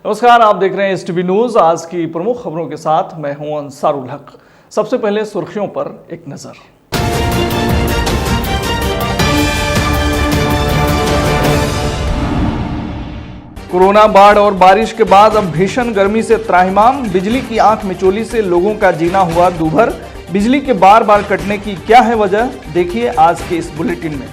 नमस्कार, आप देख रहे हैं एसटीवी न्यूज। आज की प्रमुख खबरों के साथ मैं हूं अंसारुल हक। सबसे पहले सुर्खियों पर एक नजर। कोरोना, बाढ़ और बारिश के बाद अब भीषण गर्मी से त्राहिमाम। बिजली की आंख मिचोली से लोगों का जीना हुआ दूभर। बिजली के बार बार कटने की क्या है वजह, देखिए आज के इस बुलेटिन में।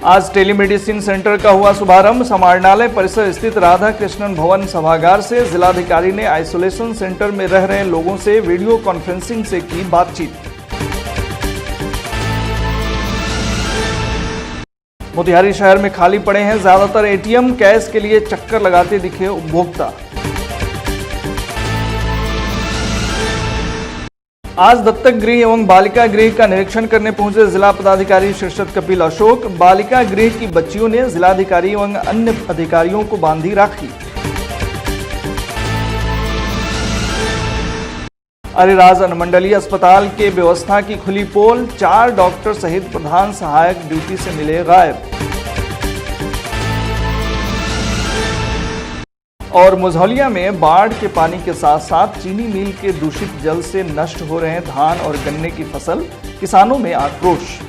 आज टेलीमेडिसिन सेंटर का हुआ शुभारंभ। समाहरणालय परिसर स्थित राधा कृष्णन भवन सभागार से जिलाधिकारी ने आइसोलेशन सेंटर में रह रहे लोगों से वीडियो कॉन्फ्रेंसिंग से की बातचीत। मोतिहारी शहर में खाली पड़े हैं ज्यादातर एटीएम, कैश के लिए चक्कर लगाते दिखे उपभोक्ता। आज दत्तक गृह एवं बालिका गृह का निरीक्षण करने पहुंचे जिला पदाधिकारी शीर्षत कपिल अशोक। बालिका गृह की बच्चियों ने जिलाधिकारी एवं अन्य अधिकारियों को बांधी राखी। अरिराज अनुमंडलीय अस्पताल के व्यवस्था की खुली पोल। 4 डॉक्टर सहित प्रधान सहायक ड्यूटी से मिले गायब। और मुझौलिया में बाढ़ के पानी के साथ साथ चीनी मिल के दूषित जल से नष्ट हो रहे धान और गन्ने की फसल, किसानों में आक्रोश।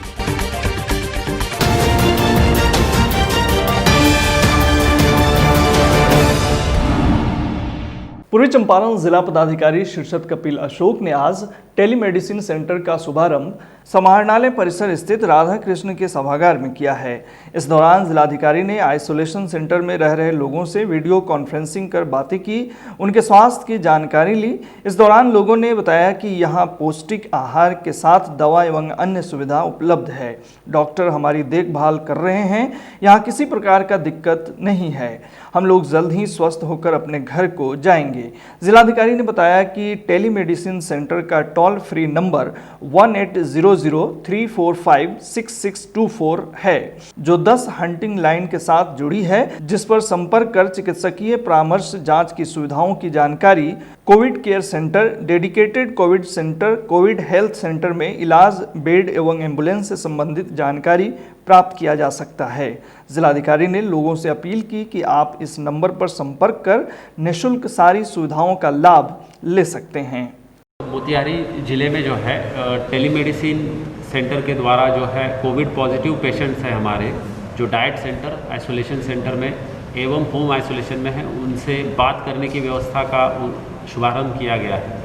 पूर्वी चंपारण जिला पदाधिकारी शीर्षत कपिल अशोक ने आज टेलीमेडिसिन सेंटर का शुभारंभ समाहरणालय परिसर स्थित राधा कृष्ण के सभागार में किया है। इस दौरान जिलाधिकारी ने आइसोलेशन सेंटर में रह रहे लोगों से वीडियो कॉन्फ्रेंसिंग कर बातें की, उनके स्वास्थ्य की जानकारी ली। इस दौरान लोगों ने बताया कि यहाँ पौष्टिक आहार के साथ दवा एवं अन्य सुविधा उपलब्ध है। डॉक्टर हमारी देखभाल कर रहे हैं, यहाँ किसी प्रकार का दिक्कत नहीं है। हम लोग जल्द ही स्वस्थ होकर अपने घर को जाएंगे। जिलाधिकारी ने बताया कि टेलीमेडिसिन सेंटर का टोल फ्री नंबर 1800-345-6624 है, जो 10 हंटिंग लाइन के साथ जुड़ी है, जिस पर संपर्क कर चिकित्सकीय परामर्श, जांच की सुविधाओं की जानकारी, Covid care centre, dedicated Covid centre, Covid health centre में इलाज, बेड एवं एम्बुलेंस से संबंधित जानकारी प्राप्त किया जा सकता है। जिलाधिकारी ने लोगों से अपील की कि आप इस नंबर पर संपर्क कर निःशुल्क सारी सुविधाओं का लाभ ले सकते हैं। मोतिहारी ज़िले में जो है टेलीमेडिसिन सेंटर के द्वारा जो है कोविड पॉजिटिव पेशेंट्स हैं हमारे, जो डाइट सेंटर, आइसोलेशन सेंटर में एवं होम आइसोलेशन में है, उनसे बात करने की व्यवस्था का शुभारंभ किया गया है।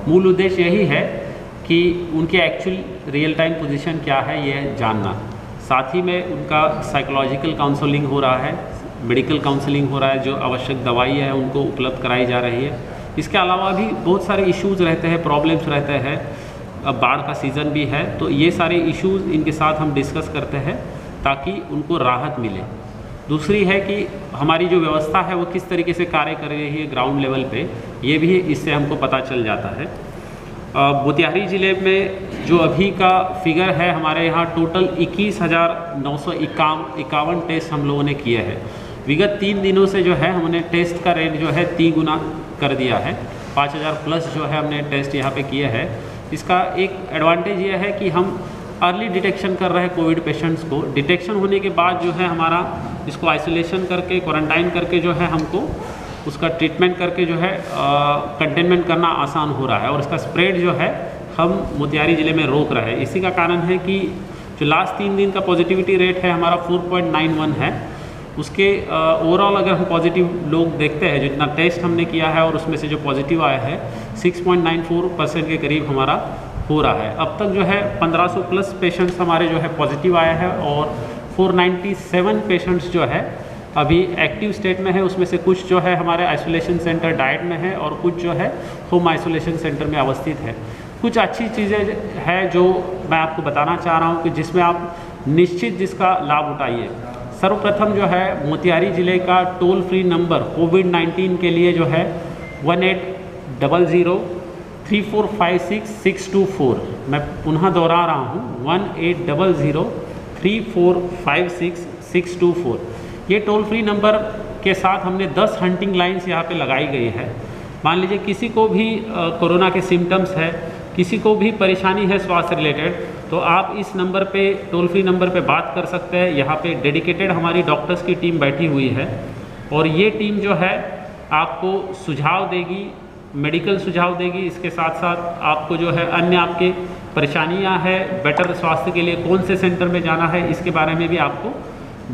मूल उद्देश्य यही है कि उनके एक्चुअल रियल टाइम पोजीशन क्या है ये जानना, साथ ही में उनका साइकोलॉजिकल काउंसलिंग हो रहा है, मेडिकल काउंसलिंग हो रहा है, जो आवश्यक दवाइयाँ हैं उनको उपलब्ध कराई जा रही है। इसके अलावा भी बहुत सारे इश्यूज़ रहते हैं, प्रॉब्लम्स रहते हैं। अब बाढ़ का सीज़न भी है, तो ये सारे इश्यूज़ इनके साथ हम डिस्कस करते हैं ताकि उनको राहत मिले। दूसरी है कि हमारी जो व्यवस्था है वो किस तरीके से कार्य कर रही है ग्राउंड लेवल पे, ये भी इससे हमको पता चल जाता है। मोतिहारी ज़िले में जो अभी का फिगर है, हमारे यहाँ टोटल 21,951 टेस्ट हम लोगों ने किए हैं। विगत 3 दिनों से जो है हमने टेस्ट का रेट जो है 3 गुना कर दिया है। 5,000 प्लस जो है हमने टेस्ट यहाँ पे किए हैं। इसका एक एडवांटेज ये है कि हम अर्ली डिटेक्शन कर रहे हैं कोविड पेशेंट्स को। डिटेक्शन होने के बाद जो है हमारा इसको आइसोलेशन करके, क्वारंटाइन करके जो है हमको उसका ट्रीटमेंट करके जो है कंटेनमेंट करना आसान हो रहा है, और इसका स्प्रेड जो है हम मोतिहारी ज़िले में रोक रहे हैं। इसी का कारण है कि जो लास्ट 3 दिन का पॉजिटिविटी रेट है हमारा 4.91 है। उसके ओवरऑल अगर हम पॉजिटिव लोग देखते हैं, जितना टेस्ट हमने किया है और उसमें से जो पॉजिटिव आया है 6.94% के करीब हमारा हो रहा है। अब तक जो है 1500 प्लस पेशेंट्स हमारे जो है पॉजिटिव आए हैं, और 497 पेशेंट्स जो है अभी एक्टिव स्टेट में है। उसमें से कुछ जो है हमारे आइसोलेशन सेंटर डाइट में है, और कुछ जो है होम आइसोलेशन सेंटर में अवस्थित है। कुछ अच्छी चीज़ें हैं जो मैं आपको बताना चाह रहा हूँ कि जिसमें आप निश्चित जिसका लाभ उठाइए। सर्वप्रथम जो है मोतिहारी ज़िले का टोल फ्री नंबर कोविड-19 के लिए जो है 1800-345-6624, मैं पुनः दोहरा रहा हूँ 1800-345-6624। ये टोल फ्री नंबर के साथ हमने 10 हंटिंग लाइन्स यहाँ पे लगाई गई है। मान लीजिए किसी को भी कोरोना के सिम्टम्स है, किसी को भी परेशानी है स्वास्थ्य रिलेटेड, तो आप इस नंबर पे, टोल फ्री नंबर पे बात कर सकते हैं। यहाँ पे डेडिकेटेड हमारी डॉक्टर्स की टीम बैठी हुई है और ये टीम जो है आपको सुझाव देगी, मेडिकल सुझाव देगी। इसके साथ साथ आपको जो है अन्य आपके परेशानियाँ है, बेटर स्वास्थ्य के लिए कौन से सेंटर में जाना है, इसके बारे में भी आपको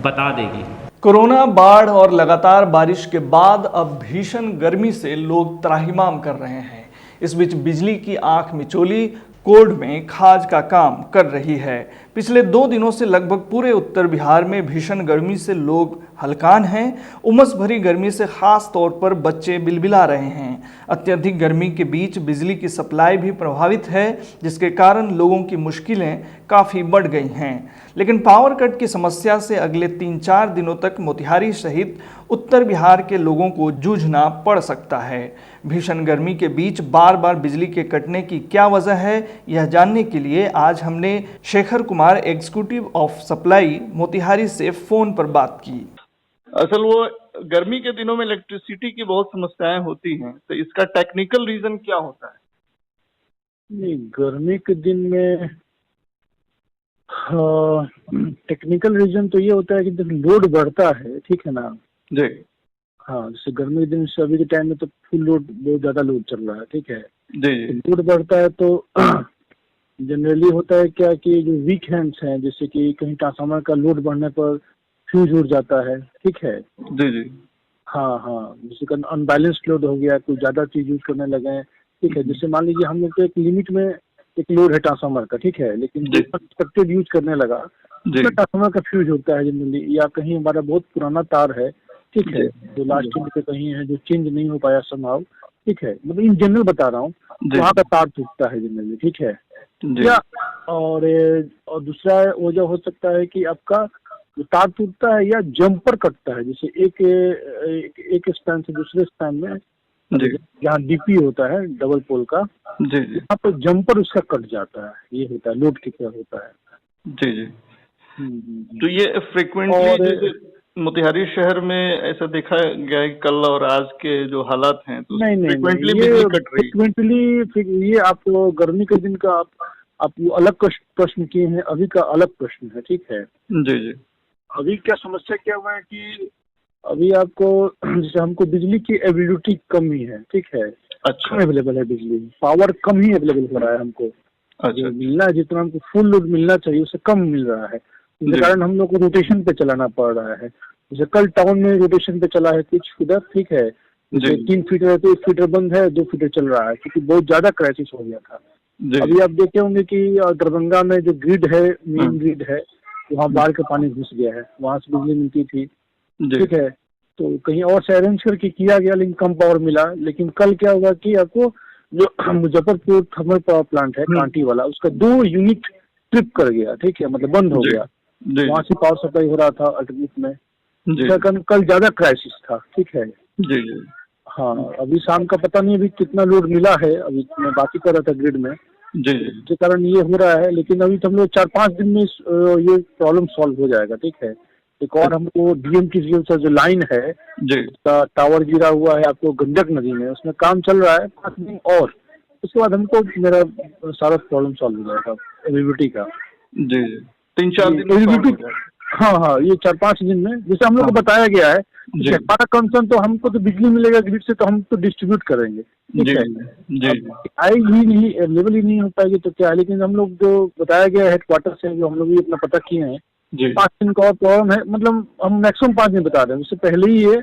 बता देगी। कोरोना, बाढ़ और लगातार बारिश के बाद अब भीषण गर्मी से लोग त्राहिमाम कर रहे हैं। इस बीच बिजली की आंख मिचोली कोर्ट में खाज का काम कर रही है। पिछले 2 दिनों से लगभग पूरे उत्तर बिहार में भीषण गर्मी से लोग हलकान हैं। उमस भरी गर्मी से खास तौर पर बच्चे बिलबिला रहे हैं। अत्यधिक गर्मी के बीच बिजली की सप्लाई भी प्रभावित है, जिसके कारण लोगों की मुश्किलें काफ़ी बढ़ गई हैं। लेकिन पावर कट की समस्या से अगले 3-4 दिनों तक मोतिहारी सहित उत्तर बिहार के लोगों को जूझना पड़ सकता है। भीषण गर्मी के बीच बार बार बिजली के कटने की क्या वजह है, यह जानने के लिए आज हमने Shekhar Kumar, executive of supply Motihari से फ़ोन पर बात की। असल वो गर्मी के दिनों में इलेक्ट्रिसिटी की बहुत समस्याएं होती हैं, तो इसका टेक्निकल रीजन क्या होता है? नहीं, गर्मी के दिन में टेक्निकल रीजन तो ये होता है कि जब लोड बढ़ता है, ठीक है ना जी हाँ, जैसे गर्मी के दिन से अभी के टाइम में तो फुल लोड, बहुत ज्यादा लोड चल रहा है, ठीक है। जी तो लोड बढ़ता है तो जनरली होता है क्या कि जो वीक हैंड्स हैं, जैसे कि कहीं ट्रांसफार्मर का लोड बढ़ने पर फ्यूज उड़ जाता है, ठीक है। जी जी हाँ हाँ, जैसे अनबैलेंस्ड लोड हो गया, कोई ज्यादा चीज यूज करने लगे हैं, ठीक है। जैसे मान लीजिए हम लोग तो एक लिमिट में एक लोड है ट्रांसफार्मर का, ठीक है, लेकिन जी। अनएक्सपेक्टेड यूज करने लगा, जी उसमें ट्रांसफार्मर का फ्यूज होता है जनरली, या कहीं हमारा बहुत पुराना तार है, ठीक है, जो लास्ट ईयर पे कहीं है, जो चेंज नहीं हो पाया समहाउ, ठीक है, मतलब इन जनरल बता रहा हूँ, जी वहाँ का तार टूटता है जनरली, ठीक है। जी या और दूसरा वजह हो सकता है कि आपका जो तार टूटता है या जंपर कटता है, जैसे एक स्पैन से दूसरे स्पैन में, जी जहाँ डीपी होता है डबल पोल का, जी जी यहाँ पर जंपर उसका कट जाता है, ये होता है, लोड की तरह होता है। जी जी हम्म। तो ये फ्रिक्वेंटली और जैसे मोतिहारी शहर में ऐसा देखा गया है कल और आज के जो हालात हैं, तो नहीं नहीं फ्रिक्वेंटली नहीं, बिजली ये कट रही है। फ्रिक्वेंटली ये आपको गर्मी के दिन का आप वो अलग प्रश्न किए हैं, अभी का अलग प्रश्न है, ठीक है। जी जी अभी क्या समस्या क्या हुआ है कि अभी आपको जैसे हमको बिजली की अवेलेबिलिटी कम ही है, ठीक है, अच्छा कम अवेलेबल है बिजली, पावर कम ही अवेलेबल हो रहा है हमको। अच्छा जो मिलना है, जितना हमको फुल लोड मिलना चाहिए उससे कम मिल रहा है, जी। जिसके कारण हम लोग को रोटेशन पे चलाना पड़ रहा है। जैसे कल टाउन में रोटेशन पे चला है कुछ फीडर, ठीक है, जैसे जी 3 फीडर है तो 1 फीडर बंद है, 2 फीडर चल रहा है, क्योंकि बहुत ज्यादा क्राइसिस हो गया था। जी अभी आप देखे होंगे कि दरभंगा में जो ग्रिड है, मेन ग्रिड है, वहाँ बाढ़ का पानी घुस गया है, वहाँ से बिजली मिलती थी, जी ठीक है। तो कहीं और से अरेंज करके किया गया, लेकिन कम पावर मिला। लेकिन कल क्या होगा कि आपको जो मुजफ्फरपुर थर्मल पावर प्लांट है कांटी वाला, उसका 2 यूनिट ट्रिप कर गया, ठीक है, मतलब बंद हो जी गया, जी वहाँ से पावर सप्लाई हो रहा था अल्टरनेट में, जी जिसका कारण कल ज्यादा क्राइसिस था, ठीक है। जी जी हाँ, अभी शाम का पता नहीं अभी कितना लोड मिला है, अभी मैं बात ही कर रहा था ग्रिड में, जी जी जिसके कारण ये हो रहा है। लेकिन अभी तो हम लोग 4-5 दिन में ये प्रॉब्लम सॉल्व हो जाएगा, ठीक है। एक और हमको डीएमटीसीएल से जो लाइन है, जी उसका टावर गिरा हुआ है आपको गंडक नदी में, उसमें काम चल रहा है 5 दिन और, उसके बाद हमको मेरा सारा प्रॉब्लम सॉल्व हो जाएगा अवेलेबिलिटी का। जी 3-4 दिन में solve हो जाएगा। हाँ हाँ, ये 4-5 दिन में, जैसे हम लोग को बताया गया है कि जी। हमारा कंसर्न तो हमको तो बिजली मिलेगा ग्रिड से, तो हम तो डिस्ट्रीब्यूट करेंगे, ठीक जी है। जी अब आएगी ही नहीं, अवेलेबल ही नहीं हो पाएगी तो क्या है। लेकिन हम लोग जो बताया गया हेडक्वार्टर से, जो हम लोग भी अपना पता किए हैं, जी 5 दिन का और प्रॉब्लम है, मतलब हम मैक्सिमम 5 दिन बता रहे हैं, उससे पहले ही ये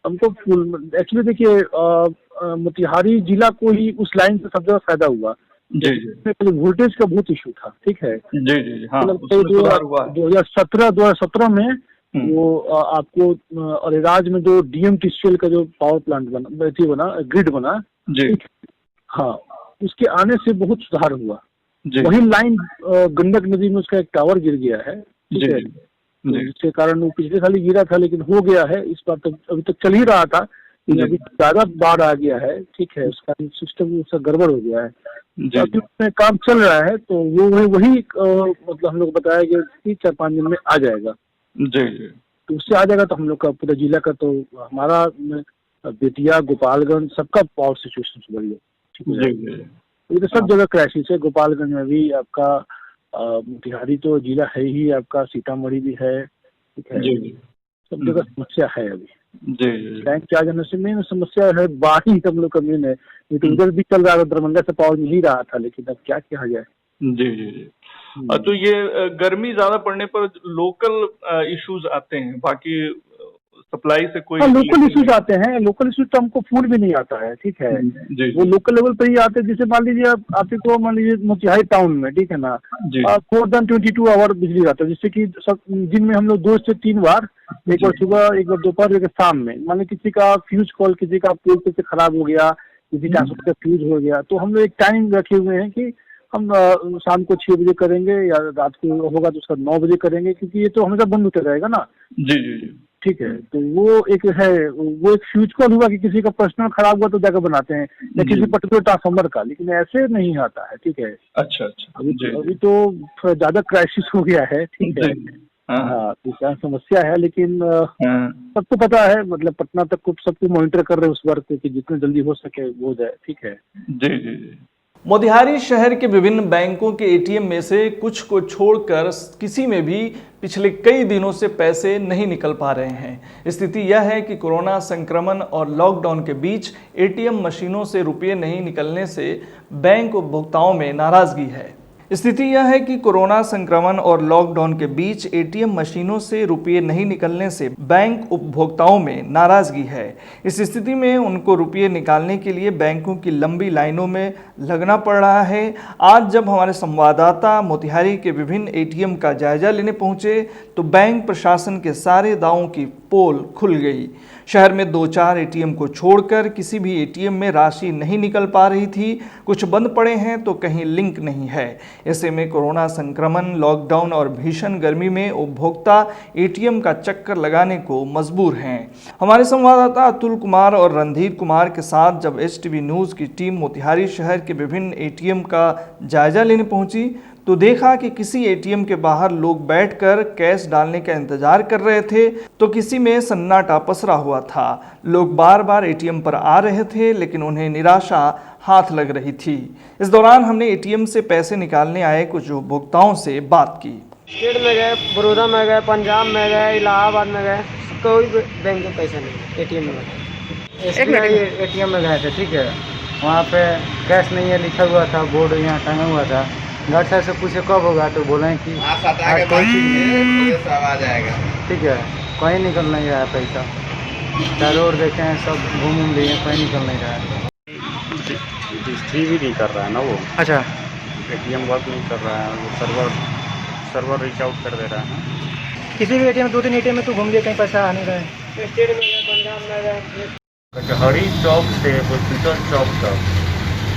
हमको फुल। एक्चुअली देखिए मोतिहारी जिला को ही उस लाइन से सबसे ज्यादा फायदा हुआ, जी जी वोल्टेज का बहुत इशू था, ठीक है। जी जी हाँ, मतलब उसमें सुधार हुआ है। 2017 में वो आपको अरेराज में जो डीएमटीसीएल का जो पावर प्लांट बना ग्रिड बना, जी हाँ, उसके आने से बहुत सुधार हुआ। जी वही लाइन गंडक नदी में उसका एक टावर गिर गया है, ठीक जी है, जी जी जिसके कारण वो पिछले साल ही गिरा था, लेकिन हो गया है इस बार तक, अभी तक चल ही रहा था, लेकिन जी। अभी ज्यादा बाढ़ आ गया है, ठीक है, उसका सिस्टम उसका गड़बड़ हो गया है, जी अभी उसमें काम चल रहा है। तो वो वही मतलब हम लोग बताया गया कि 4-5 दिन में आ जाएगा, जी जी तो उससे आ जाएगा तो हम लोग का पूरा जिला का, तो हमारा बेतिया, गोपालगंज सबका पावर सिचुएशन सुधर गया, ठीक है। जी जी ये तो सब जगह क्राइसिस है, गोपालगंज में भी आपका मोतिहारी तो जिला है ही आपका, सीतामढ़ी भी है, ठीक है, जी जी सब जगह समस्या है अभी। जी जी बैंक क्या जाने से मेन समस्या है, बाढ़ ही हम लोग का मेन है। ये तो उधर भी चल रहा था, दरभंगा से पावर मिल ही रहा था, लेकिन अब क्या किया जाए। जी जी जी। तो ये गर्मी ज्यादा पड़ने पर लोकल इश्यूज आते हैं, बाकी सप्लाई से कोई हाँ, लोकल relation इश्यूज नहीं। आते हैं, लोकल इश्यूज तो हमको फूड भी नहीं आता है, ठीक है, जी वो जी लोकल लेवल पर ही आते हैं। जैसे मान लीजिए आप को मान लीजिए मोतिहारी टाउन में, ठीक है ना, जी मोर देन 22 आवर बिजली रहता है, जिससे कि सब दिन में हम लोग 2 से 3 बार, एक बार सुबह, एक बार दोपहर, एक बार शाम में, मान लीजिए किसी का फ्यूज कॉल, किसी का पोल से खराब हो गया, किसी ट्रांसफर का फ्यूज हो गया, तो हम लोग एक टाइम रखे हुए हैं कि हम शाम को 6 बजे करेंगे या रात को होगा तो उसका 9 बजे करेंगे, क्योंकि ये तो हमेशा बंद होते रहेगा ना। जी जी जी ठीक है, तो वो एक है, वो एक फ्यूज कॉल हुआ कि किसी का पर्सनल खराब हुआ तो जाकर बनाते हैं, या किसी पर्टिकुलर ट्रांसफार्मर का, लेकिन ऐसे नहीं आता है, ठीक है। अच्छा अच्छा अभी जी अभी तो थोड़ा ज्यादा क्राइसिस हो गया है, ठीक है। जी हाँ हाँ, तो क्या समस्या है, लेकिन हाँ सबको पता है, मतलब पटना तक को सबको मॉनिटर कर रहे हैं उस वर्क को कि जितना जल्दी हो सके वो हो जाए, ठीक है। जी जी जी मोतिहारी शहर के विभिन्न बैंकों के एटीएम में से कुछ को छोड़कर किसी में भी पिछले कई दिनों से पैसे नहीं निकल पा रहे हैं। स्थिति यह है कि कोरोना संक्रमण और लॉकडाउन के बीच एटीएम मशीनों से रुपये नहीं निकलने से बैंक उपभोक्ताओं में नाराजगी है। स्थिति यह है कि कोरोना संक्रमण और लॉकडाउन के बीच एटीएम मशीनों से रुपये नहीं निकलने से बैंक उपभोक्ताओं में नाराजगी है। इस स्थिति में उनको रुपये निकालने के लिए बैंकों की लंबी लाइनों में लगना पड़ रहा है। आज जब हमारे संवाददाता मोतिहारी के विभिन्न एटीएम का जायजा लेने पहुंचे तो बैंक प्रशासन के सारे दावों की पोल खुल गई। शहर में 2-4 एटीएम को छोड़कर किसी भी एटीएम में राशि नहीं निकल पा रही थी। कुछ बंद पड़े हैं तो कहीं लिंक नहीं है। ऐसे में कोरोना संक्रमण, लॉकडाउन और भीषण गर्मी में उपभोक्ता एटीएम का चक्कर लगाने को मजबूर हैं। हमारे संवाददाता अतुल कुमार और रणधीर कुमार के साथ जब HTV न्यूज़ की टीम मोतिहारी शहर के विभिन्न एटीएम का जायजा लेने पहुंची तो देखा कि किसी एटीएम के बाहर लोग बैठकर कैश डालने का इंतजार कर रहे थे तो किसी में सन्नाटा पसरा हुआ था। लोग बार बार एटीएम पर आ रहे थे लेकिन उन्हें निराशा हाथ लग रही थी। इस दौरान हमने एटीएम से पैसे निकालने आए कुछ उपभोक्ताओं से बात की। स्टेट में गए, बड़ौदा में गए, पंजाब में गए, इलाहाबाद में गए, कोई बैंक में पैसा नहीं, एटीएम में गए। एटीएम में गए थे, ठीक है, वहाँ पे कैश नहीं है लिखा हुआ था, बोर्ड यहाँ टंगा हुआ था। गार्ड साहब से पूछे कब होगा तो बोले कि आज कोई चीज़ नहीं, सब आ जाएगा, ठीक है, कहीं निकल नहीं रहा है पैसा। चारों ओर देखे हैं, सब घूम लिए, कहीं निकल नहीं रहा है। रजिस्ट्री भी नहीं कर रहा है ना वो। अच्छा, एटीएम वर्क नहीं कर रहा है, वो सर्वर रीच आउट कर दे रहा है। किसी भी एटीएम 2-3 एटीएम में तो घूम लिए, कहीं पैसा आ नहीं रहा है। स्टेट में गए, पंजाब में गए। कचहरी चौक से हॉस्पिटल चौक तक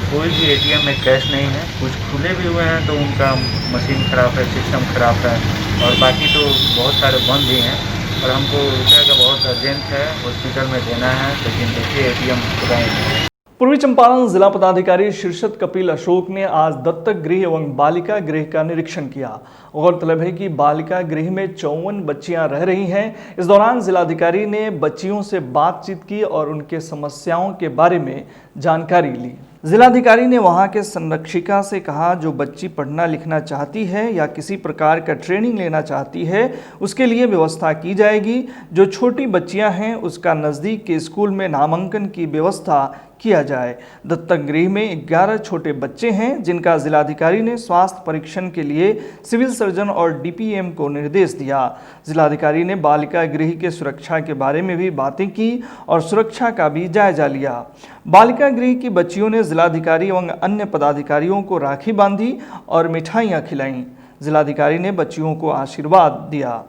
कोई भी एटीएम में कैश नहीं है। कुछ खुले भी हुए हैं तो उनका मशीन खराब है, सिस्टम खराब है, और बाकी तो बहुत सारे बंद भी हैं। और हमको रुपये का बहुत अर्जेंट है, हॉस्पिटल में देना है, लेकिन देखिए एटीएम खुला ही नहीं है। पूर्वी चंपारण जिला पदाधिकारी शीर्षत कपिल अशोक ने आज दत्तक गृह एवं बालिका गृह का निरीक्षण किया। गौरतलब है कि बालिका गृह में 54 बच्चियां रह रही हैं। इस दौरान जिलाधिकारी ने बच्चियों से बातचीत की और उनके समस्याओं के बारे में जानकारी ली। जिलाधिकारी ने वहां के संरक्षिका से कहा, जो बच्ची पढ़ना लिखना चाहती है या किसी प्रकार का ट्रेनिंग लेना चाहती है उसके लिए व्यवस्था की जाएगी। जो छोटी बच्चियां हैं उसका नज़दीक के स्कूल में नामांकन की व्यवस्था किया जाए। दत्तक गृह में 11 छोटे बच्चे हैं जिनका जिलाधिकारी ने स्वास्थ्य परीक्षण के लिए सिविल सर्जन और DPM को निर्देश दिया। जिलाधिकारी ने बालिका गृह के सुरक्षा के बारे में भी बातें की और सुरक्षा का भी जायजा लिया। बालिका गृह की बच्चियों ने जिलाधिकारी एवं अन्य पदाधिकारियों को राखी बांधी और मिठाइयाँ खिलाईं। जिलाधिकारी ने बच्चियों को आशीर्वाद दिया।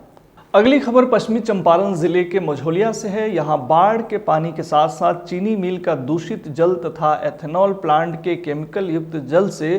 अगली खबर पश्चिमी चंपारण जिले के मझौलिया से है। यहाँ बाढ़ के पानी के साथ साथ चीनी मिल का दूषित जल तथा एथेनॉल प्लांट के केमिकल युक्त जल से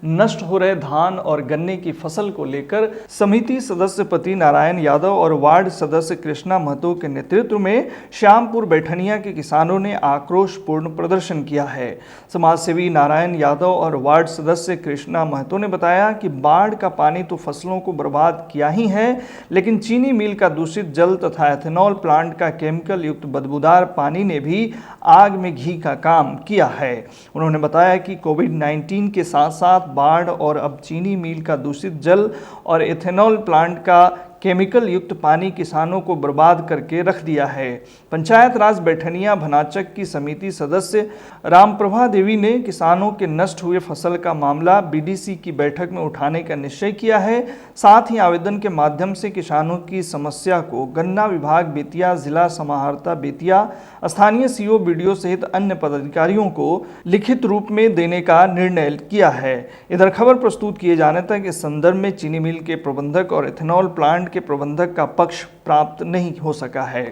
नष्ट हो रहे धान और गन्ने की फसल को लेकर समिति सदस्य पति नारायण यादव और वार्ड सदस्य कृष्णा महतो के नेतृत्व में श्यामपुर बैठनिया के किसानों ने आक्रोशपूर्ण प्रदर्शन किया है। समाजसेवी नारायण यादव और वार्ड सदस्य कृष्णा महतो ने बताया कि बाढ़ का पानी तो फसलों को बर्बाद किया ही है, लेकिन चीनी मिल मिल का दूषित जल तथा एथेनॉल प्लांट का केमिकल युक्त बदबूदार पानी ने भी आग में घी का काम किया है। उन्होंने बताया कि कोविड-19 के साथ साथ बाढ़ और अब चीनी मिल का दूषित जल और एथेनॉल प्लांट का केमिकल युक्त पानी किसानों को बर्बाद करके रख दिया है। पंचायत राज बैठनिया भनाचक की समिति सदस्य रामप्रभा देवी ने किसानों के नष्ट हुए फसल का मामला बीडीसी की बैठक में उठाने का निश्चय किया है। साथ ही आवेदन के माध्यम से किसानों की समस्या को गन्ना विभाग बेतिया, जिला समाहर्ता बेतिया, स्थानीय सीओ, बीडीओ सहित अन्य पदाधिकारियों को लिखित रूप में देने का निर्णय किया है। इधर खबर प्रस्तुत किए जाने तक इस संदर्भ में चीनी मिल के प्रबंधक और एथेनॉल प्लांट के प्रबंधक का पक्ष प्राप्त नहीं हो सका है।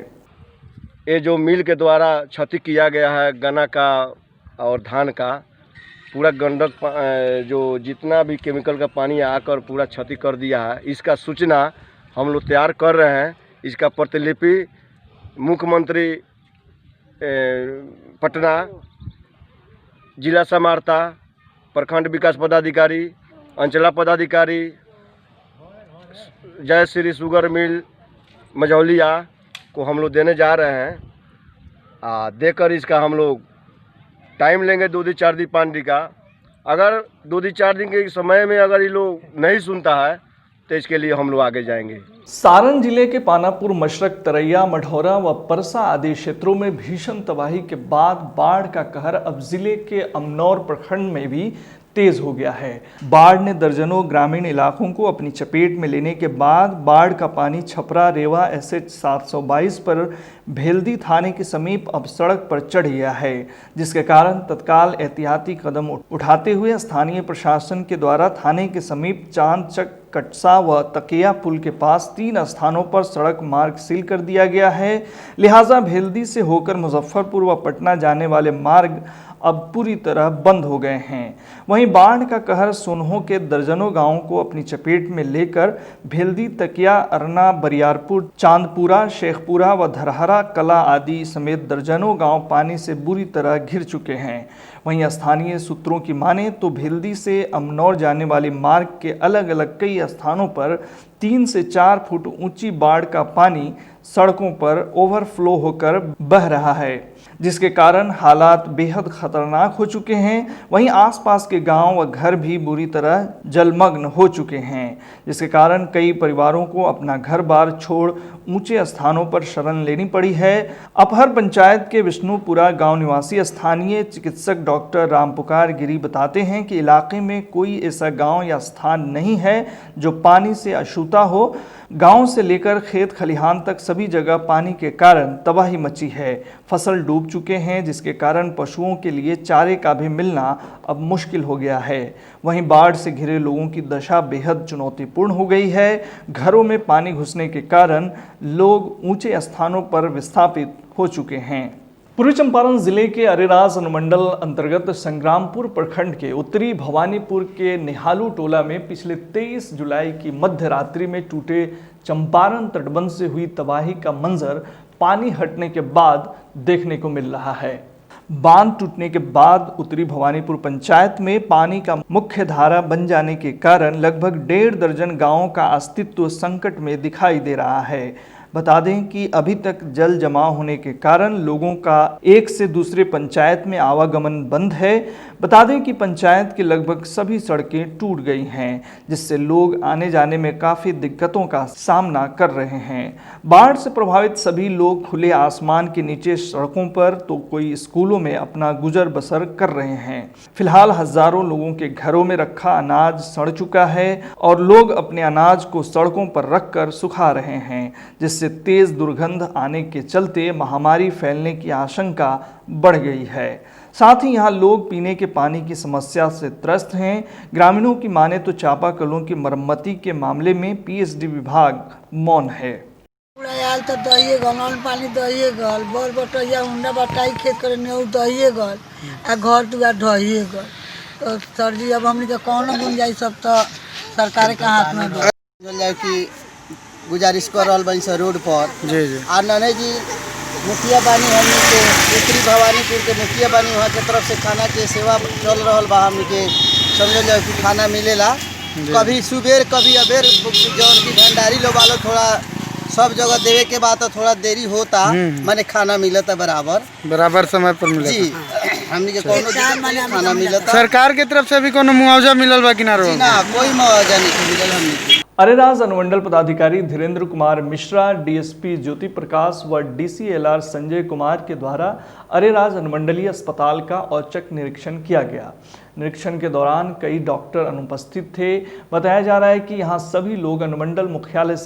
ये जो मिल के द्वारा क्षति किया गया है गन्ना का और धान का, पूरा गंडक जो जितना भी केमिकल का पानी आकर पूरा क्षति कर दिया है, इसका सूचना हम लोग तैयार कर रहे हैं। इसका प्रतिलिपि मुख्यमंत्री पटना, जिला समाहर्ता, प्रखंड विकास पदाधिकारी, अंचला पदाधिकारी, जय श्री शुगर मिल मझौलिया को हम लोग देने जा रहे हैं। देकर इसका हम लोग टाइम लेंगे 2 दिन 4 दिन 5 दिन का। अगर 2 दिन 4 दिन के समय में अगर ये लोग नहीं सुनता है तो इसके लिए हम लोग आगे जाएंगे। सारण जिले के पानापुर, मशरक, तरैया, मढ़ौरा व परसा आदि क्षेत्रों में भीषण तबाही के बाद बाढ़ का कहर अब जिले के अमनौर प्रखंड में भी तेज हो गया है। बाढ़ ने दर्जनों ग्रामीण इलाकों को अपनी चपेट में लेने के बाद बाढ़ का पानी छपरा, रेवा, SH 722 पर भेल्दी थाने के समीप अब सड़क पर चढ़ गया है, जिसके कारण तत्काल एहतियाती कदम उठाते हुए स्थानीय प्रशासन के द्वारा थाने के समीप चांदचक, कटसा व तकिया पुल के पास 3 स्थानों पर सड़क मार्ग सील कर दिया गया है। लिहाजा भेल्दी से होकर मुजफ्फरपुर व पटना जाने वाले मार्ग अब पूरी तरह बंद हो गए हैं। वहीं बाढ़ का कहर सोनहो के दर्जनों गांवों को अपनी चपेट में लेकर भेल्दी, तकिया, अरना, बरियारपुर, चांदपुरा, शेखपुरा व धरहरा कला आदि समेत दर्जनों गांव पानी से बुरी तरह घिर चुके हैं। वहीं स्थानीय सूत्रों की माने तो भेल्दी से अमनौर जाने वाली मार्ग के अलग अलग कई स्थानों पर 3 से 4 फुट ऊंची बाढ़ का पानी सड़कों पर ओवरफ्लो होकर बह रहा है, जिसके कारण हालात बेहद खतरनाक हो चुके हैं। वहीं आसपास के गांव व घर भी बुरी तरह जलमग्न हो चुके हैं, जिसके कारण कई परिवारों को अपना घर बार छोड़ ऊंचे स्थानों पर शरण लेनी पड़ी है। अपहर पंचायत के विष्णुपुरा गांव निवासी स्थानीय चिकित्सक डॉक्टर रामपुकार गिरी बताते हैं कि इलाके में कोई ऐसा गांव या स्थान नहीं है जो पानी से अछूता हो। गांव से लेकर खेत खलिहान तक सभी जगह पानी के कारण तबाही मची है। फसल डूब चुके हैं, जिसके कारण पशुओं के लिए चारे का भी मिलना अब मुश्किल हो गया है। वहीं बाढ़ से घिरे लोगों की दशा बेहद चुनौतीपूर्ण हो गई है। घरों में पानी घुसने के कारण लोग ऊंचे स्थानों पर विस्थापित हो चुके हैं। पूर्वी चंपारण जिले के अरेराज अनुमंडल अंतर्गत संग्रामपुर प्रखंड के उत्तरी भवानीपुर के निहालू टोला में पिछले 23 जुलाई की मध्य रात्रि में टूटे चंपारण तटबंध से हुई तबाही का मंजर पानी हटने के बाद देखने को मिल रहा है। बांध टूटने के बाद उत्तरी भवानीपुर पंचायत में पानी का मुख्य धारा बन जाने के कारण लगभग 1.5 दर्जन गांवों का अस्तित्व संकट में दिखाई दे रहा है। बता दें कि अभी तक जल जमाव होने के कारण लोगों का एक से दूसरे पंचायत में आवागमन बंद है। बता दें कि पंचायत की लगभग सभी सड़कें टूट गई हैं, जिससे लोग आने जाने में काफ़ी दिक्कतों का सामना कर रहे हैं। बाढ़ से प्रभावित सभी लोग खुले आसमान के नीचे सड़कों पर तो कोई स्कूलों में अपना गुजर बसर कर रहे हैं। फिलहाल हजारों लोगों के घरों में रखा अनाज सड़ चुका है और लोग अपने अनाज को सड़कों पर रखकर सुखा रहे हैं, जिससे तेज दुर्गंध आने के चलते महामारी फैलने की आशंका बढ़ गई है। साथ ही यहाँ लोग पीने के पानी की समस्या से त्रस्त हैं। ग्रामीणों की माने तो चापाकलों की मरम्मती के मामले में पीएचडी विभाग मौन है। आयल तो दहिए गल, पानी दहिए गल, बड़ बटैया हुंडा बटाई खेत करे ने दहिए गल, आ घर दुआर ढहिए गल। तो सर जी अब हमने कौन गुंजाइश सब तो सरकार के हाथ में दो कि गुजारिश कर रहा बनी सर रोड पर जी जी और नने जी मुखिया बानी हमने के उत्तरी भवानीपुर के मुखिया बानी, वहाँ के तरफ से खाना के सेवा चल रहा बा। हमने के समझ लो कि खाना मिलेला, कभी सुबेर कभी अबेर, जौन की भंडारी लोग वालों थोड़ा सब जगह देवे के बाद तो थोड़ा देरी होता, माने खाना मिलता बराबर समय पर मिले जी। हमनी के कोनो दिक्कत नहीं, खाना मिलता। सरकार के तरफ से भी कोनो मुआवजा मिलल बा कि ना? जी ना, कोई मुआवजा नहीं मिलल हमनी के। अरेराज अनुमंडल पदाधिकारी धीरेन्द्र कुमार मिश्रा, डीएसपी ज्योति प्रकाश व डीसीएलआर संजय कुमार के द्वारा अरेराज अनुमंडलीय अस्पताल का औचक निरीक्षण किया गया। निरीक्षण के दौरान कई डॉक्टर अनुपस्थित थे। बताया जा रहा है कि यहाँ सभी लोग अनुमंडल मुख्यालय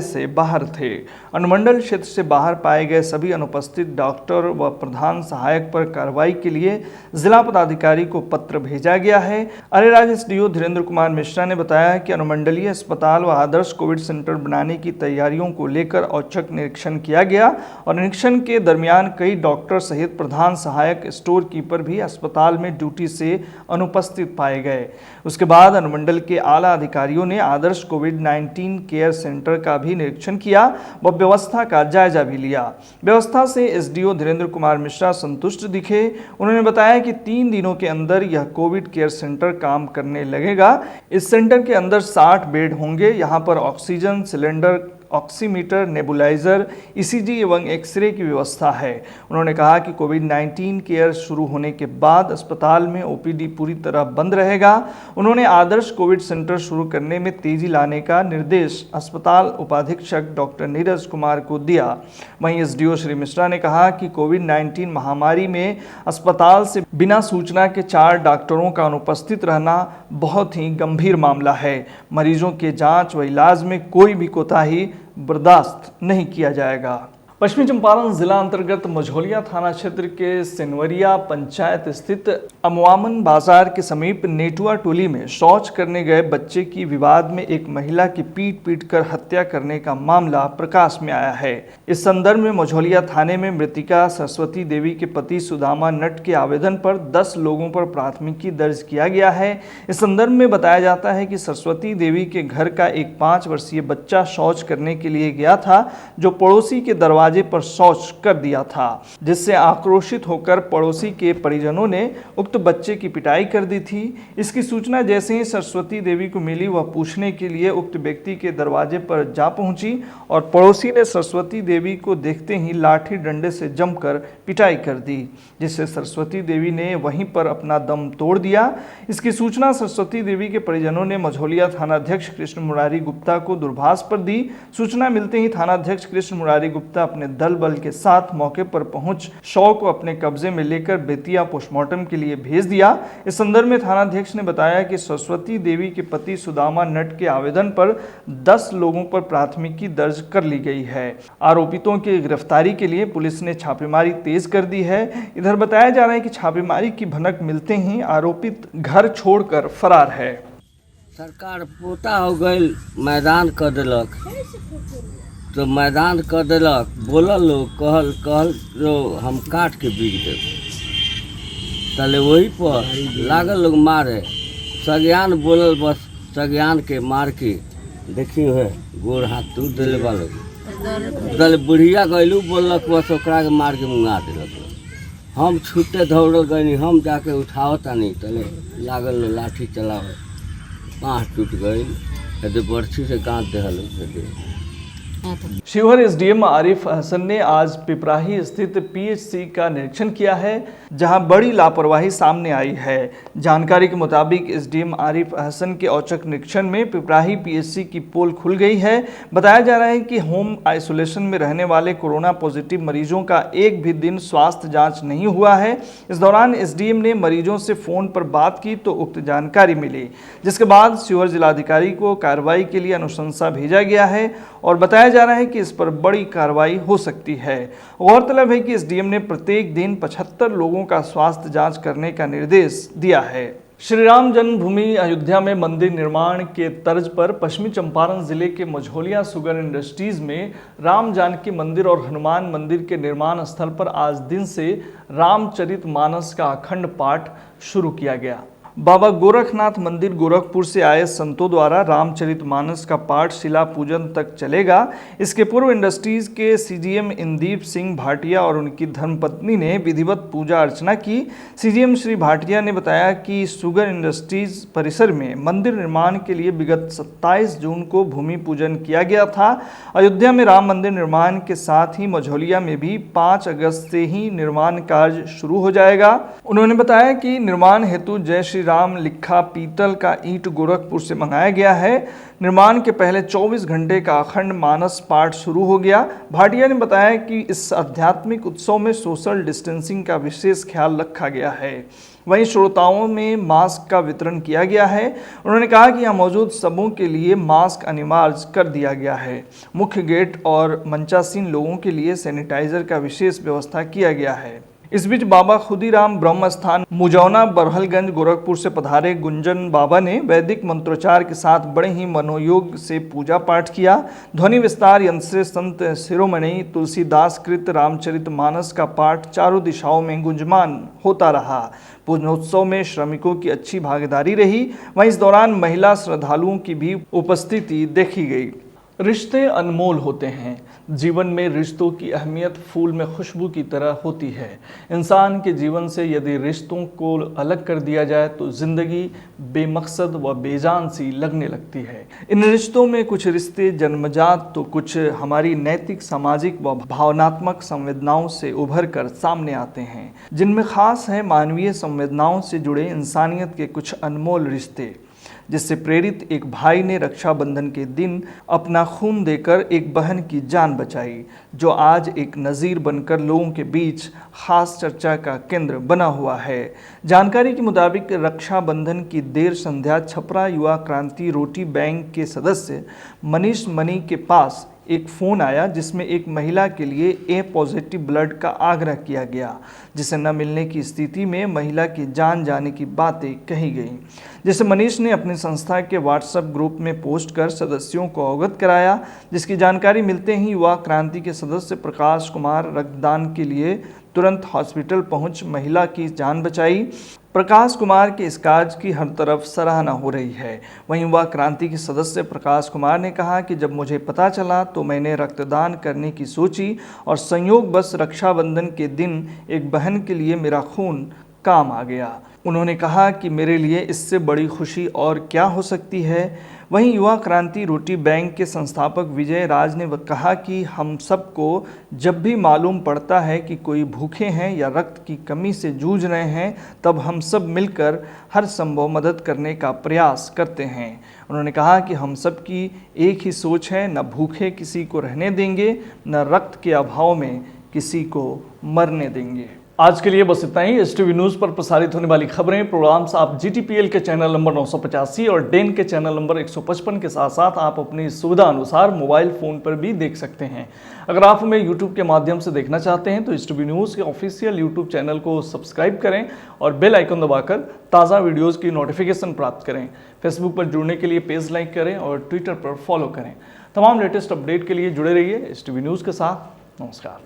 से बाहर थे। अनुमंडल क्षेत्र से बाहर पाए गए सभी अनुपस्थित डॉक्टर व प्रधान सहायक पर कार्रवाई के लिए जिला पदाधिकारी को पत्र भेजा गया है। अरेराज एसडीओ धीरेन्द्र कुमार मिश्रा ने बताया कि अनुमंडलीय अस्पताल व आदर्श कोविड सेंटर बनाने की तैयारियों को लेकर औचक निरीक्षण किया गया और निरीक्षण के दरमियान कई डॉक्टर सहित प्रधान सहायक स्टोर कीपर भी अस्पताल में ड्यूटी से अनुपस्थित पाए गए। उसके बाद अनुमंडल के आला अधिकारियों ने आदर्श कोविड-19 केयर सेंटर का भी निरीक्षण किया व व्यवस्था का जायजा भी लिया। व्यवस्था से एसडीओ धीरेन्द्र कुमार मिश्रा संतुष्ट दिखे। उन्होंने बताया कि 3 दिनों के अंदर यह कोविड केयर सेंटर काम करने लगेगा। इस सेंटर के अंदर 60 बेड होंगे। यहाँ पर oxygen cylinder, oximeter, nebuliser, ECG एवं एक्सरे की व्यवस्था है। उन्होंने कहा कि कोविड-19 केयर शुरू होने के बाद अस्पताल में ओपीडी पूरी तरह बंद रहेगा। उन्होंने आदर्श कोविड सेंटर शुरू करने में तेजी लाने का निर्देश अस्पताल उपाधीक्षक डॉक्टर नीरज कुमार को दिया। वहीं एसडीओ श्री मिश्रा ने कहा कि कोविड-19 महामारी में अस्पताल से बिना सूचना के 4 डॉक्टरों का अनुपस्थित रहना बहुत ही गंभीर मामला है। मरीजों के जांच व इलाज में कोई भी कोताही बर्दाश्त नहीं किया जाएगा। पश्चिमी चंपारण जिला अंतर्गत मझौलिया थाना क्षेत्र के सिनवरिया पंचायत स्थित अमवामन बाजार के समीप नेटुआ टोली में शौच करने गए बच्चे की विवाद में एक महिला की पीट कर हत्या करने का मामला प्रकाश में आया है। इस संदर्भ में मझौलिया थाने में मृतिका सरस्वती देवी के पति सुदामा नट के आवेदन पर 10 लोगों पर प्राथमिकी दर्ज किया गया है। इस संदर्भ में बताया जाता है कि सरस्वती देवी के घर का एक 5 वर्षीय बच्चा शौच करने के लिए गया था, जो पड़ोसी के दरवाजे पर शौच कर दिया था, जिससे आक्रोशित होकर पड़ोसी के परिजनों ने उक्त बच्चे की पिटाई कर दी थी। इसकी सूचना जैसे ही सरस्वती देवी को मिली, वह पूछने के लिए उक्त व्यक्ति के दरवाजे पर जा पहुंची और पड़ोसी ने सरस्वती देवी को देखते ही लाठी डंडे से जमकर पिटाई कर दी, जिससे सरस्वती देवी ने वहीं पर अपना दम तोड़ दिया। इसकी सूचना सरस्वती देवी के परिजनों ने मझौलिया थानाध्यक्ष कृष्ण मुरारी गुप्ता को दूरभाष पर दी। सूचना मिलते ही थानाध्यक्ष कृष्ण मुरारी गुप्ता अपने दल बल के साथ मौके पर पहुंच शव को अपने कब्जे में लेकर बेतिया पोस्टमार्टम के लिए भेज दिया। इस संदर्भ में थानाध्यक्ष ने बताया कि सरस्वती देवी के पति सुदामा नट के आवेदन पर 10 लोगों पर प्राथमिकी दर्ज कर ली गई है। आरोपितों की गिरफ्तारी के लिए पुलिस ने छापेमारी तेज कर दी है। इधर बताया जा रहा है कि छापेमारी की भनक मिलते ही आरोपित घर छोड़कर फरार है। सरकार पोता हो गई, मैदान कर दिलक, तो मैदान कर दिलक, बोलल लोग कहल जो हम काट के बिक देव, तले वही पर लागल लोग मारे। सज्ञान बोलल, बस सज्ञान के मार के देखी है गोड़ हाथ टूट दिले वाले। तले बुढ़िया गैलू बोलक, बस ओकरा के मार के मुंगा दिलक। हम छूटे दौड़ल गई, हम जाके उठाओ तानी, तले लागल लाठी चलावे, पाँच टूट गई, बर्छी से गाँथ दे। शिवहर एसडीएम आरिफ हसन ने आज पिपराही स्थित पीएचसी का निरीक्षण किया है, जहां बड़ी लापरवाही सामने आई है। जानकारी के मुताबिक एसडीएम आरिफ हसन के औचक निरीक्षण में पिपराही पीएचसी की पोल खुल गई है। बताया जा रहा है कि होम आइसोलेशन में रहने वाले कोरोना पॉजिटिव मरीजों का एक भी दिन स्वास्थ्य जांच नहीं हुआ है। इस दौरान एसडीएम ने मरीजों से फोन पर बात की तो उक्त जानकारी मिली, जिसके बाद शिवहर जिलाधिकारी को कार्रवाई के लिए अनुशंसा भेजा गया है और बताया जा रहा है कि इस पर बड़ी कार्रवाई हो सकती है। गौरतलब है कि एसडीएम ने प्रत्येक दिन 75 लोगों का स्वास्थ्य जांच करने का निर्देश दिया है। श्री राम जन्मभूमि अयोध्या में मंदिर निर्माण के तर्ज पर पश्चिमी चंपारण जिले के मझौलिया शुगर इंडस्ट्रीज में राम जानकी मंदिर और हनुमान मंदिर के निर्माण स्थल पर आज दिन से रामचरितमानस का अखंड पाठ शुरू किया गया। बाबा गोरखनाथ मंदिर गोरखपुर से आए संतों द्वारा रामचरितमानस का पाठ शिला पूजन तक चलेगा। इसके पूर्व इंडस्ट्रीज के सीजीएम इंदीप सिंह भाटिया और उनकी धर्मपत्नी ने विधिवत पूजा अर्चना की। सीजीएम श्री भाटिया ने बताया कि शुगर इंडस्ट्रीज परिसर में मंदिर निर्माण के लिए विगत 27 जून को भूमि पूजन किया गया था। अयोध्या में राम मंदिर निर्माण के साथ ही मझौलिया में भी 5 अगस्त से ही निर्माण कार्य शुरू हो जाएगा। उन्होंने बताया कि निर्माण हेतु जय श्री राम लिखा पीतल का ईंट गोरखपुर से मंगाया गया है। निर्माण के पहले 24 घंटे का अखंड मानस पाठ शुरू हो गया। भाटिया ने बताया कि इस आध्यात्मिक उत्सव में सोशल डिस्टेंसिंग का विशेष ख्याल रखा गया है। वहीं श्रोताओं में मास्क का वितरण किया गया है। उन्होंने कहा कि यहाँ मौजूद सबों के लिए मास्क अनिवार्य कर दिया गया है। मुख्य गेट और मंचासीन लोगों के लिए सैनिटाइजर का विशेष व्यवस्था किया गया है। इस बीच बाबा खुदीराम ब्रह्म स्थान मुजौना बरहलगंज गोरखपुर से पधारे गुंजन बाबा ने वैदिक मंत्रोच्चार के साथ बड़े ही मनोयोग से पूजा पाठ किया। ध्वनि विस्तार यंत्र से संत शिरोमणि तुलसीदास कृत रामचरितमानस का पाठ चारों दिशाओं में गुंजमान होता रहा। पूजनोत्सव में श्रमिकों की अच्छी भागीदारी रही। वहीं इस दौरान महिला श्रद्धालुओं की भी उपस्थिति देखी गई। रिश्ते अनमोल होते हैं। जीवन में रिश्तों की अहमियत फूल में खुशबू की तरह होती है। इंसान के जीवन से यदि रिश्तों को अलग कर दिया जाए तो जिंदगी बेमकसद व बेजान सी लगने लगती है। इन रिश्तों में कुछ रिश्ते जन्मजात तो कुछ हमारी नैतिक, सामाजिक व भावनात्मक संवेदनाओं से उभर कर सामने आते हैं, जिनमें खास है मानवीय संवेदनाओं से जुड़े इंसानियत के कुछ अनमोल रिश्ते, जिससे प्रेरित एक भाई ने रक्षाबंधन के दिन अपना खून देकर एक बहन की जान बचाई, जो आज एक नज़ीर बनकर लोगों के बीच खास चर्चा का केंद्र बना हुआ है। जानकारी के मुताबिक रक्षाबंधन की देर संध्या छपरा युवा क्रांति रोटी बैंक के सदस्य मनीष मनी के पास एक फ़ोन आया, जिसमें एक महिला के लिए ए पॉजिटिव ब्लड का आग्रह किया गया, जिसे न मिलने की स्थिति में महिला की जान जाने की बातें कही गई, जिसे मनीष ने अपनी संस्था के व्हाट्सएप ग्रुप में पोस्ट कर सदस्यों को अवगत कराया। जिसकी जानकारी मिलते ही युवा क्रांति के सदस्य प्रकाश कुमार रक्तदान के लिए तुरंत हॉस्पिटल पहुंच महिला की जान बचाई। प्रकाश कुमार के इस कार्य की हर तरफ सराहना हो रही है। वहीं युवा क्रांति के सदस्य प्रकाश कुमार ने कहा कि जब मुझे पता चला तो मैंने रक्तदान करने की सोची और संयोगवश रक्षाबंधन के दिन एक बहन के लिए मेरा खून काम आ गया। उन्होंने कहा कि मेरे लिए इससे बड़ी खुशी और क्या हो सकती है। वहीं युवा क्रांति रोटी बैंक के संस्थापक विजय राज ने कहा कि हम सबको जब भी मालूम पड़ता है कि कोई भूखे हैं या रक्त की कमी से जूझ रहे हैं, तब हम सब मिलकर हर संभव मदद करने का प्रयास करते हैं। उन्होंने कहा कि हम सब की एक ही सोच है, न भूखे किसी को रहने देंगे, न रक्त के अभाव में किसी को मरने देंगे। आज के लिए बस इतना ही। STV न्यूज़ पर प्रसारित होने वाली खबरें, प्रोग्राम्स आप GTPL के चैनल नंबर 985 और डेन के चैनल नंबर 155 के साथ साथ आप अपनी सुविधा अनुसार मोबाइल फ़ोन पर भी देख सकते हैं। अगर आप हमें YouTube के माध्यम से देखना चाहते हैं तो STV न्यूज़ के ऑफिशियल YouTube चैनल को सब्सक्राइब करें और बेल आइकन दबाकर ताज़ा वीडियोज़ की नोटिफिकेशन प्राप्त करें। फेसबुक पर जुड़ने के लिए पेज लाइक करें और ट्विटर पर फॉलो करें। तमाम लेटेस्ट अपडेट के लिए जुड़े रहिए STV न्यूज़ के साथ। नमस्कार।